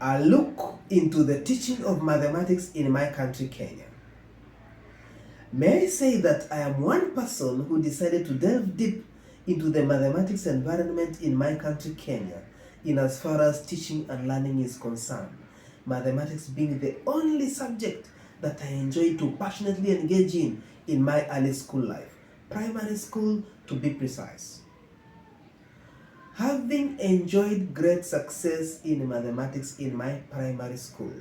A look into the teaching of mathematics in my country, Kenya. May I say that I am one person who decided to delve deep into the mathematics environment in my country, Kenya, in as far as teaching and learning is concerned. Mathematics being the only subject that I enjoy to passionately engage in my early school life, primary school to be precise. Having enjoyed great success in mathematics in my primary school,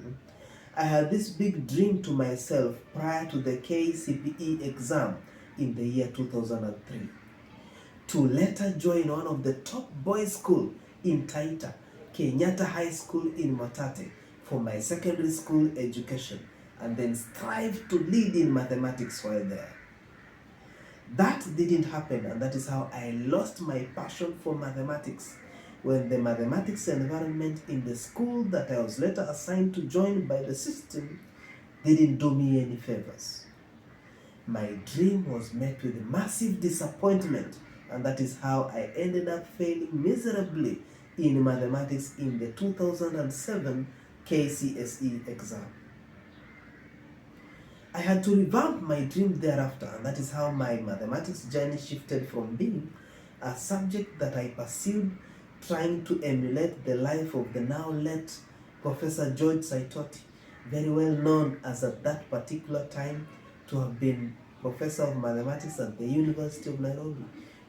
I had this big dream to myself prior to the K.C.S.E exam in the year 2003 to later join one of the top boys' school in Taita, Kenyatta High School in Matate, for my secondary school education, and then strive to lead in mathematics while there. That didn't happen, and that is how I lost my passion for mathematics when the mathematics environment in the school that I was later assigned to join by the system didn't do me any favors. My dream was met with massive disappointment, and that is how I ended up failing miserably in mathematics in the 2007 K.C.S.E exam. I had to revamp my dream thereafter, and that is how my mathematics journey shifted from being a subject that I pursued trying to emulate the life of the now late Professor George Saitoti, very well known as at that particular time to have been Professor of Mathematics at the University of Nairobi,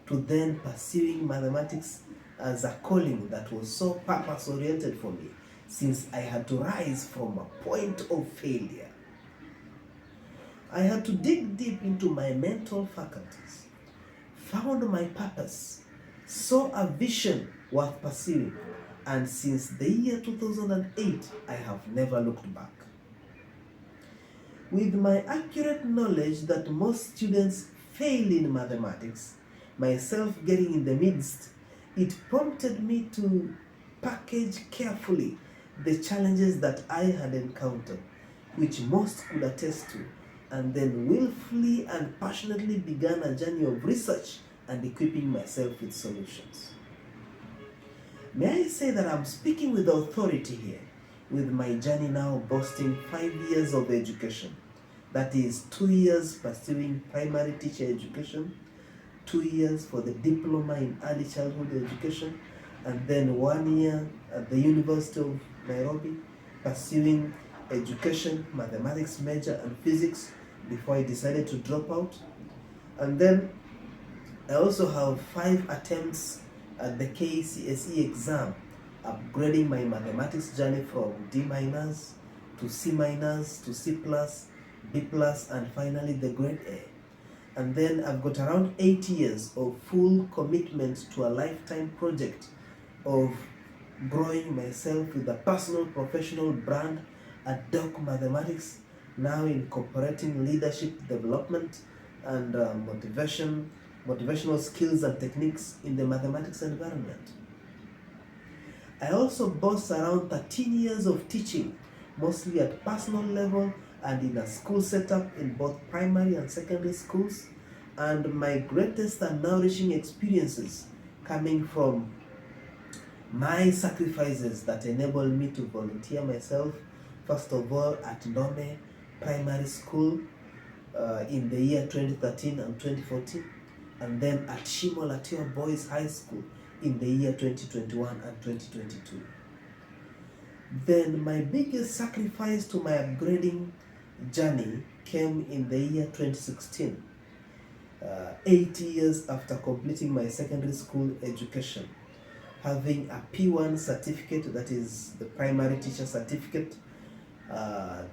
to then pursuing mathematics as a calling that was so purpose-oriented for me, since I had to rise from a point of failure. I had to dig deep into my mental faculties, found my purpose, saw a vision worth pursuing, and since the year 2008, I have never looked back. With my accurate knowledge that most students fail in mathematics, myself getting in the midst, it prompted me to package carefully the challenges that I had encountered, which most could attest to, and then willfully and passionately began a journey of research and equipping myself with solutions. May I say that I'm speaking with authority here, with my journey now boasting 5 years of education. That is 2 years pursuing primary teacher education, 2 years for the diploma in early childhood education, and then 1 year at the University of Nairobi pursuing education, mathematics major and physics before I decided to drop out. And then I also have 5 attempts at the K.C.S.E exam, upgrading my mathematics journey from D- to C- to C+, B+, and finally the grade A. And then I've got around 8 years of full commitment to a lifetime project of growing myself with a personal professional brand at Doc Mathematics, now incorporating leadership development and motivational skills and techniques in the mathematics environment. I also boast around 13 years of teaching, mostly at personal level and in a school setup in both primary and secondary schools, and my greatest and nourishing experiences coming from my sacrifices that enabled me to volunteer myself, first of all at Nome Primary School in the year 2013 and 2014, and then at Shimo Latiwa Boys High School in the year 2021 and 2022. Then my biggest sacrifice to my upgrading journey came in the year 2016, 8 years after completing my secondary school education, having a P1 certificate, that is the primary teacher certificate,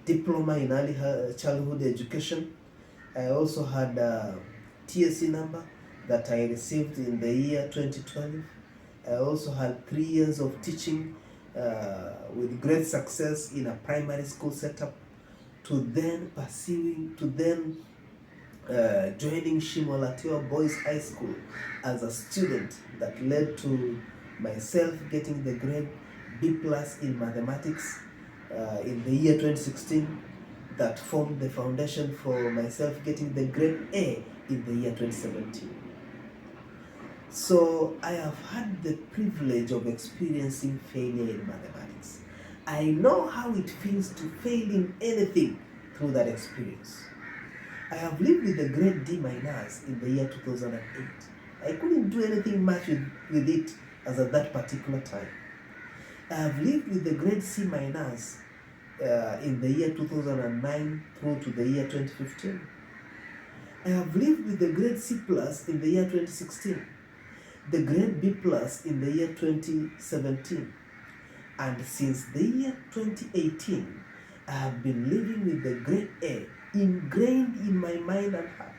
diploma in early childhood education. I also had a TSE number that I received in the year 2012. I also had 3 years of teaching with great success in a primary school setup, to then joining Shimo Latiwa Boys High School as a student that led to myself getting the grade B+ in mathematics in the year 2016, that formed the foundation for myself getting the grade A in the year 2017. So I have had the privilege of experiencing failure in mathematics. I know how it feels to fail in anything through that experience. I have lived with the grade D minus in the year 2008. I couldn't do anything much with it as at that particular time. I have lived with the grade C minus in the year 2009 through to the year 2015. I have lived with the grade C plus in the year 2016, the grade B plus in the year 2017, and since the year 2018, I have been living with the grade A ingrained in my mind and heart.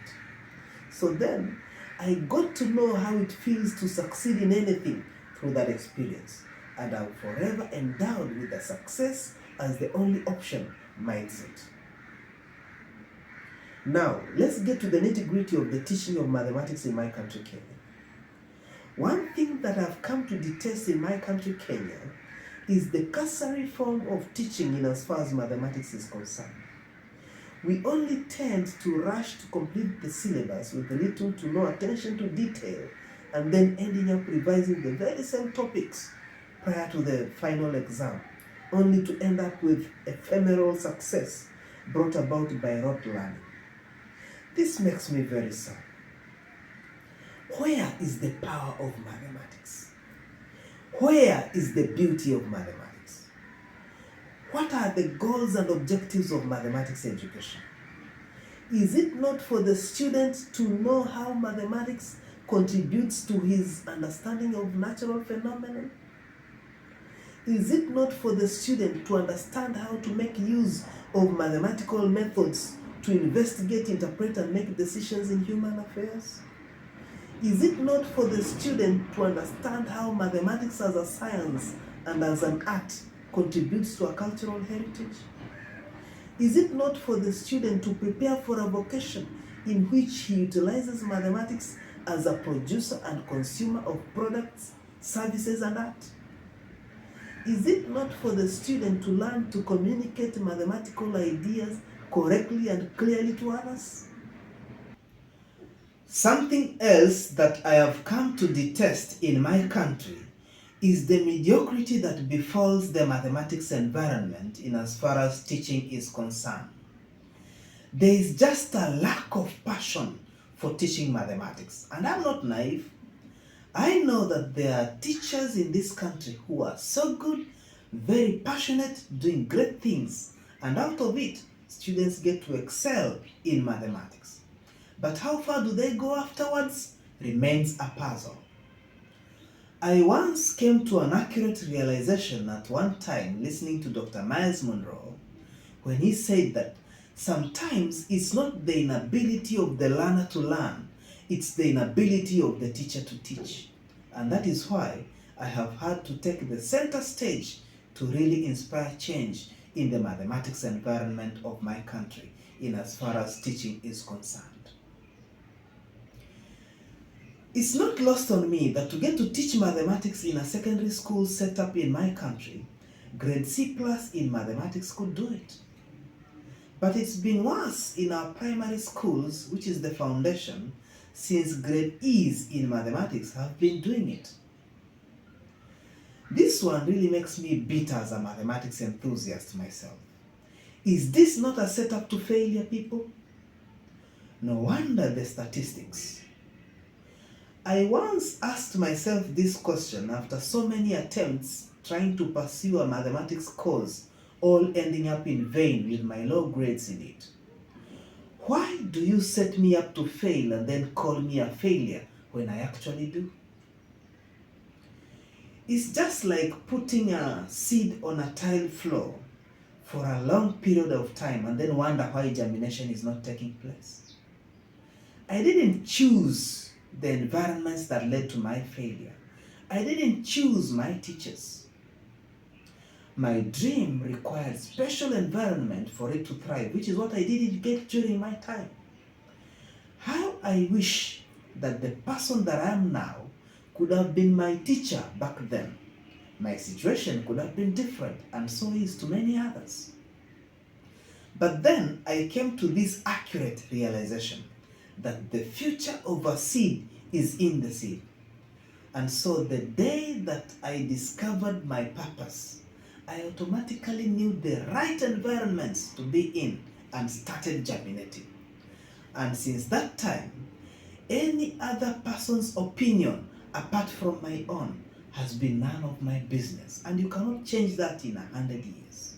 So then, I got to know how it feels to succeed in anything through that experience, and I'm forever endowed with the success as the only option mindset. Now, let's get to the nitty-gritty of the teaching of mathematics in my country, Kenya. One thing that I've come to detest in my country, Kenya, is the cursory form of teaching in as far as mathematics is concerned. We only tend to rush to complete the syllabus with little to no attention to detail, and then ending up revising the very same topics prior to the final exam, only to end up with ephemeral success brought about by rote learning. This makes me very sad. Where is the power of mathematics? Where is the beauty of mathematics? What are the goals and objectives of mathematics education? Is it not for the student to know how mathematics contributes to his understanding of natural phenomena? Is it not for the student to understand how to make use of mathematical methods to investigate, interpret, and make decisions in human affairs? Is it not for the student to understand how mathematics as a science and as an art contributes to a cultural heritage? Is it not for the student to prepare for a vocation in which he utilizes mathematics as a producer and consumer of products, services, and art? Is it not for the student to learn to communicate mathematical ideas correctly and clearly to others? Something else that I have come to detest in my country is the mediocrity that befalls the mathematics environment in as far as teaching is concerned. There is just a lack of passion for teaching mathematics, and I'm not naive. I know that there are teachers in this country who are so good, very passionate, doing great things, and out of it, students get to excel in mathematics. But how far do they go afterwards remains a puzzle. I once came to an accurate realization at one time listening to Dr. Miles Monroe when he said that sometimes it's not the inability of the learner to learn, it's the inability of the teacher to teach. And that is why I have had to take the center stage to really inspire change in the mathematics environment of my country in as far as teaching is concerned. It's not lost on me that to get to teach mathematics in a secondary school set up in my country, grade C plus in mathematics could do it. But it's been worse in our primary schools, which is the foundation, since grade E's in mathematics have been doing it. This one really makes me bitter as a mathematics enthusiast myself. Is this not a setup to failure, people? No wonder the statistics. I once asked myself this question after so many attempts trying to pursue a mathematics course, all ending up in vain with my low grades in it. Why do you set me up to fail and then call me a failure when I actually do? It's just like putting a seed on a tile floor for a long period of time and then wonder why germination is not taking place. I didn't choose the environments that led to my failure. I didn't choose my teachers. My dream required special environment for it to thrive, which is what I didn't get during my time. How I wish that the person that I am now could have been my teacher back then. My situation could have been different, and so is to many others. But then I came to this accurate realization that the future of a seed is in the seed. And so the day that I discovered my purpose I automatically knew the right environments to be in and started germinating. And since that time, any other person's opinion apart from my own has been none of my business, and you cannot change that in 100 years.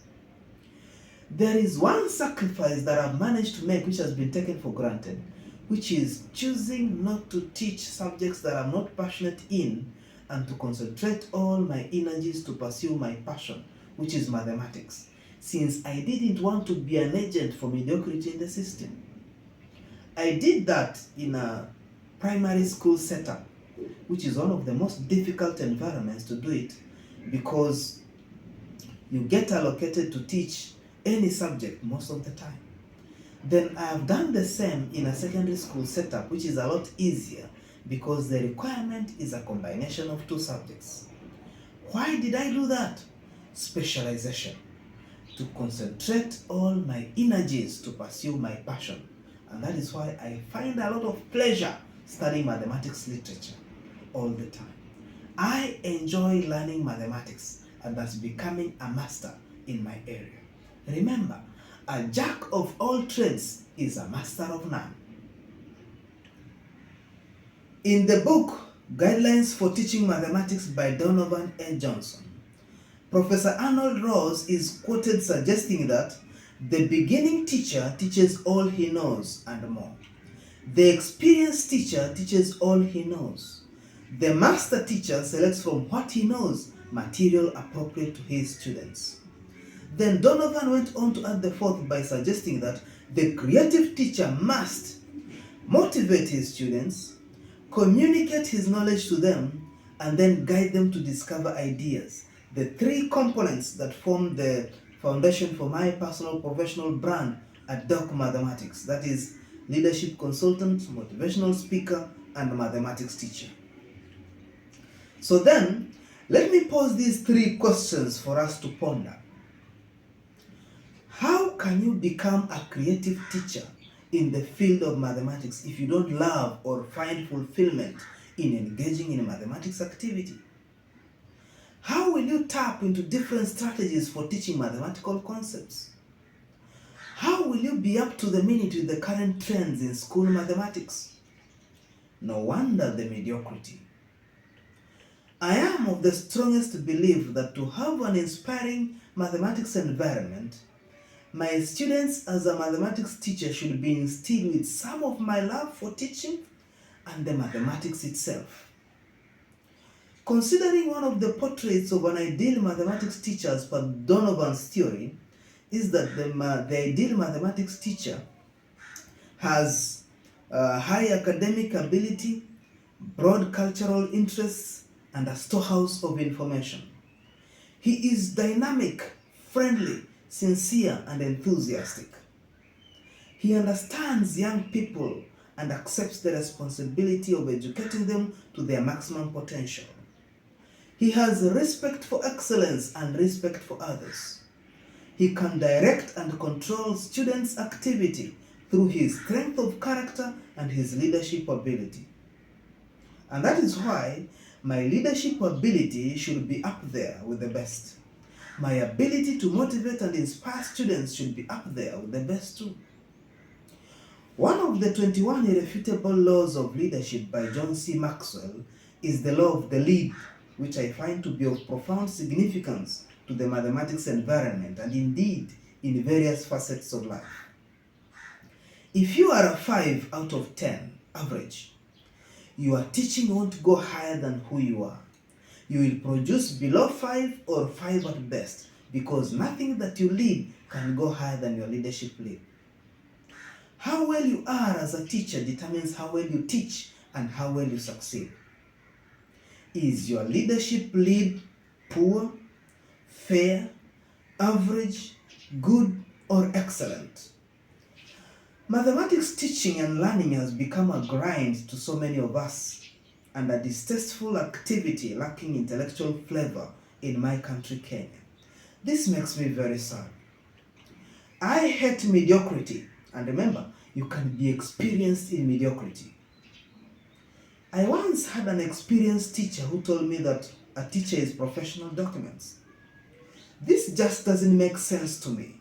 There is one sacrifice that I've managed to make which has been taken for granted, which is choosing not to teach subjects that I'm not passionate in and to concentrate all my energies to pursue my passion, which is mathematics, since I didn't want to be an agent for mediocrity in the system. I did that in a primary school setup, which is one of the most difficult environments to do it because you get allocated to teach any subject most of the time. Then I have done the same in a secondary school setup, which is a lot easier because the requirement is a combination of two subjects. Why did I do that? Specialization. To concentrate all my energies to pursue my passion. And that is why I find a lot of pleasure studying mathematics literature all the time. I enjoy learning mathematics and thus becoming a master in my area. Remember, a jack of all trades is a master of none. In the book, Guidelines for Teaching Mathematics by Donovan A. Johnson, Professor Arnold Ross is quoted suggesting that the beginning teacher teaches all he knows and more. The experienced teacher teaches all he knows. The master teacher selects from what he knows material appropriate to his students. Then Donovan went on to add the fourth by suggesting that the creative teacher must motivate his students, communicate his knowledge to them, and then guide them to discover ideas. The three components that form the foundation for my personal professional brand at Doc Mathematics. That is leadership consultant, motivational speaker, and mathematics teacher. So then, let me pose these three questions for us to ponder. How can you become a creative teacher in the field of mathematics if you don't love or find fulfillment in engaging in mathematics activity? How will you tap into different strategies for teaching mathematical concepts? How will you be up to the minute with the current trends in school mathematics? No wonder the mediocrity. I am of the strongest belief that to have an inspiring mathematics environment, my students as a mathematics teacher should be instilled with some of my love for teaching and the mathematics itself. Considering one of the portraits of an ideal mathematics teacher as per Donovan's theory is that the ideal mathematics teacher has high academic ability, broad cultural interests, and a storehouse of information. He is dynamic, friendly, sincere, and enthusiastic. He understands young people and accepts the responsibility of educating them to their maximum potential. He has respect for excellence and respect for others. He can direct and control students' activity through his strength of character and his leadership ability. And that is why my leadership ability should be up there with the best. My ability to motivate and inspire students should be up there with the best too. One of the 21 irrefutable laws of leadership by John C. Maxwell is the law of the lead, which I find to be of profound significance to the mathematics environment and indeed in various facets of life. If you are a 5 out of 10 average, your teaching won't go higher than who you are. You will produce below 5 or 5 at best because nothing that you lead can go higher than your leadership lead. How well you are as a teacher determines how well you teach and how well you succeed. Is your leadership lead poor, fair, average, good, or excellent? Mathematics teaching and learning has become a grind to so many of us and a distasteful activity lacking intellectual flavor in my country, Kenya. This makes me very sad. I hate mediocrity, and remember, you can be experienced in mediocrity. I once had an experienced teacher who told me that a teacher is professional documents. This just doesn't make sense to me.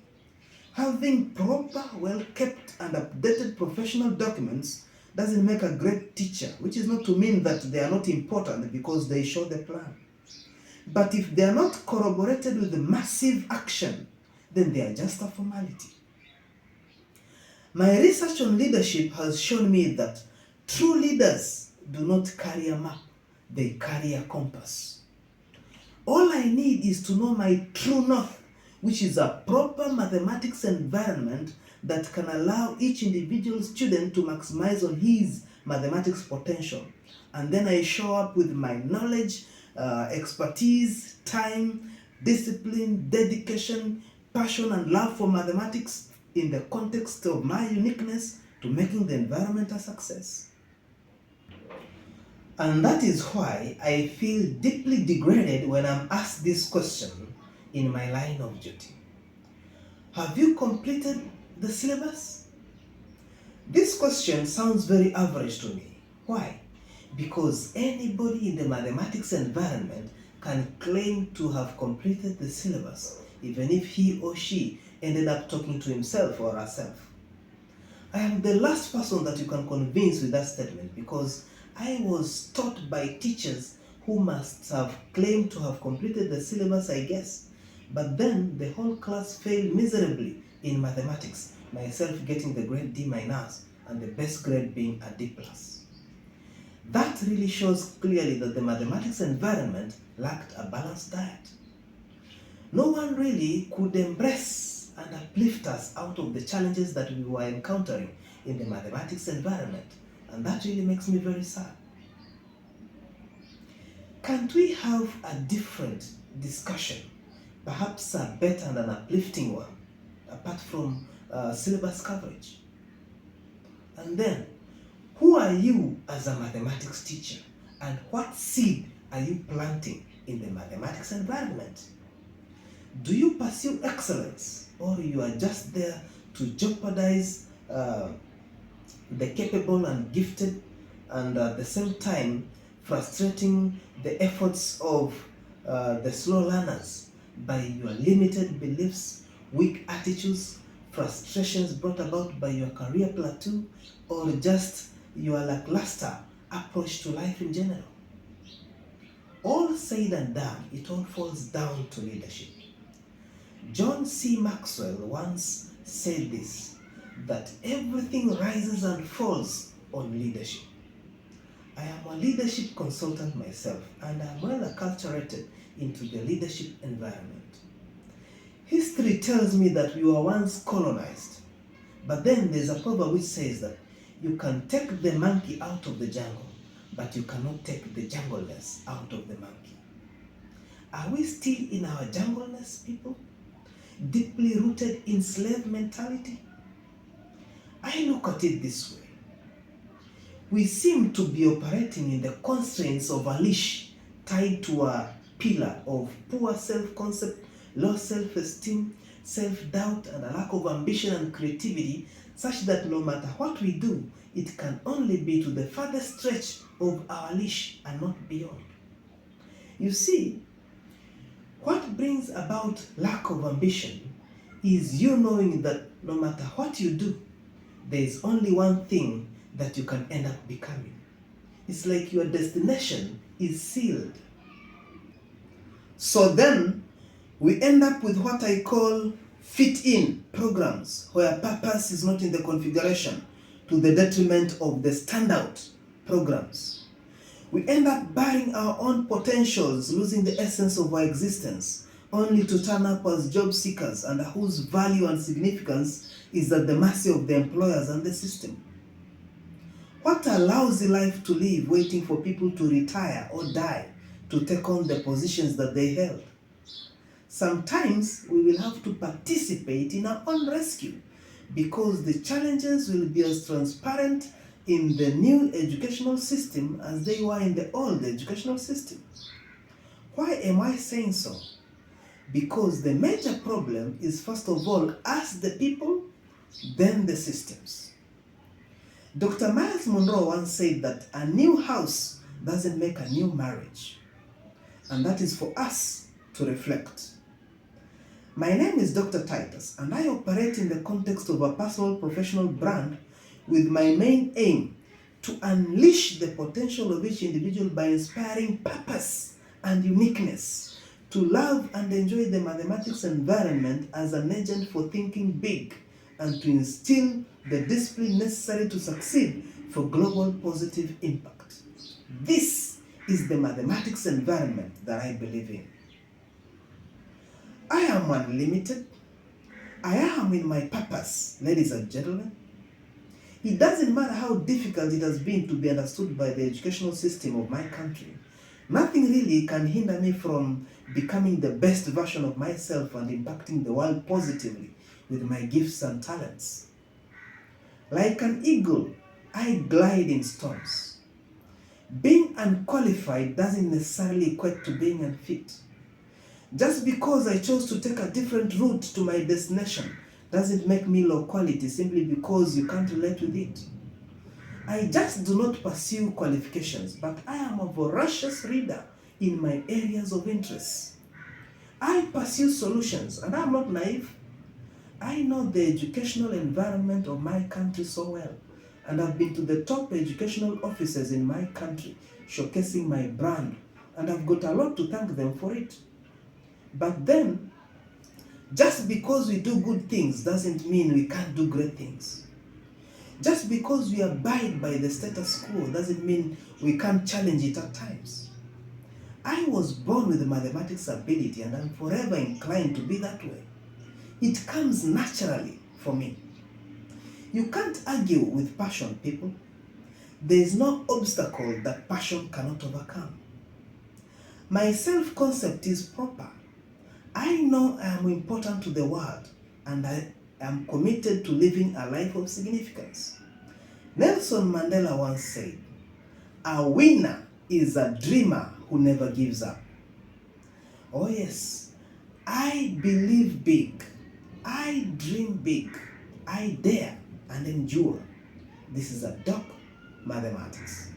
Having proper, well-kept and updated professional documents doesn't make a great teacher, which is not to mean that they are not important because they show the plan. But if they are not corroborated with massive action, then they are just a formality. My research on leadership has shown me that true leaders do not carry a map, they carry a compass. All I need is to know my true north, which is a proper mathematics environment that can allow each individual student to maximize on his mathematics potential. And then I show up with my knowledge, expertise, time, discipline, dedication, passion, and love for mathematics in the context of my uniqueness to making the environment a success. And that is why I feel deeply degraded when I'm asked this question in my line of duty. Have you completed the syllabus? This question sounds very average to me. Why? Because anybody in the mathematics environment can claim to have completed the syllabus, even if he or she ended up talking to himself or herself. I am the last person that you can convince with that statement because I was taught by teachers who must have claimed to have completed the syllabus, I guess. But then the whole class failed miserably in mathematics, myself getting the grade D- and the best grade being a D+. That really shows clearly that the mathematics environment lacked a balanced diet. No one really could embrace and uplift us out of the challenges that we were encountering in the mathematics environment, and that really makes me very sad. Can't we have a different discussion, perhaps a better and an uplifting one, apart from syllabus coverage? And then, who are you as a mathematics teacher, and what seed are you planting in the mathematics environment? Do you pursue excellence, or you are just there to jeopardize the capable and gifted, and at the same time frustrating the efforts of the slow learners by your limited beliefs, weak attitudes, frustrations brought about by your career plateau, or just your lackluster approach to life in general? All said and done, it all falls down to leadership. John C. Maxwell once said this, that everything rises and falls on leadership. I am a leadership consultant myself, and I am well acculturated into the leadership environment. History tells me that we were once colonized, but then there's a proverb which says that you can take the monkey out of the jungle, but you cannot take the jungleness out of the monkey. Are we still in our jungleness, people? Deeply rooted in slave mentality? I look at it this way. We seem to be operating in the constraints of a leash tied to a pillar of poor self-concept, low self-esteem, self-doubt, and a lack of ambition and creativity, such that no matter what we do, it can only be to the farthest stretch of our leash and not beyond. You see, what brings about lack of ambition is you knowing that no matter what you do, there is only one thing that you can end up becoming. It's like your destination is sealed. So then, we end up with what I call fit-in programs, where purpose is not in the configuration to the detriment of the standout programs. We end up burying our own potentials, losing the essence of our existence, only to turn up as job seekers and whose value and significance is at the mercy of the employers and the system. What a lousy life to live, waiting for people to retire or die to take on the positions that they held. Sometimes we will have to participate in our own rescue because the challenges will be as transparent in the new educational system as they were in the old educational system. Why am I saying so? Because the major problem is, first of all, us the people, then the systems. Dr. Miles Monroe once said that a new house doesn't make a new marriage. And that is for us to reflect. My name is Docta Titus, and I operate in the context of a personal professional brand with my main aim to unleash the potential of each individual by inspiring purpose and uniqueness, to love and enjoy the mathematics environment as an agent for thinking big, and to instill the discipline necessary to succeed for global positive impact. This is the mathematics environment that I believe in. I am unlimited. I am in my purpose, ladies and gentlemen. It doesn't matter how difficult it has been to be understood by the educational system of my country. Nothing really can hinder me from becoming the best version of myself and impacting the world positively with my gifts and talents. Like an eagle, I glide in storms. Being unqualified doesn't necessarily equate to being unfit. Just because I chose to take a different route to my destination doesn't make me low quality simply because you can't relate with it. I just do not pursue qualifications, but I am a voracious reader in my areas of interest. I pursue solutions, and I'm not naive. I know the educational environment of my country so well, and I've been to the top educational offices in my country, showcasing my brand, and I've got a lot to thank them for it. But then, just because we do good things doesn't mean we can't do great things. Just because we abide by the status quo doesn't mean we can't challenge it at times. I was born with mathematics ability, and I'm forever inclined to be that way. It comes naturally for me. You can't argue with passion, people. There is no obstacle that passion cannot overcome. My self-concept is proper. I know I am important to the world, and I am committed to living a life of significance. Nelson Mandela once said, "A winner is a dreamer who never gives up." Oh yes, I believe big, I dream big, I dare and endure. This is a Doc Mathematics.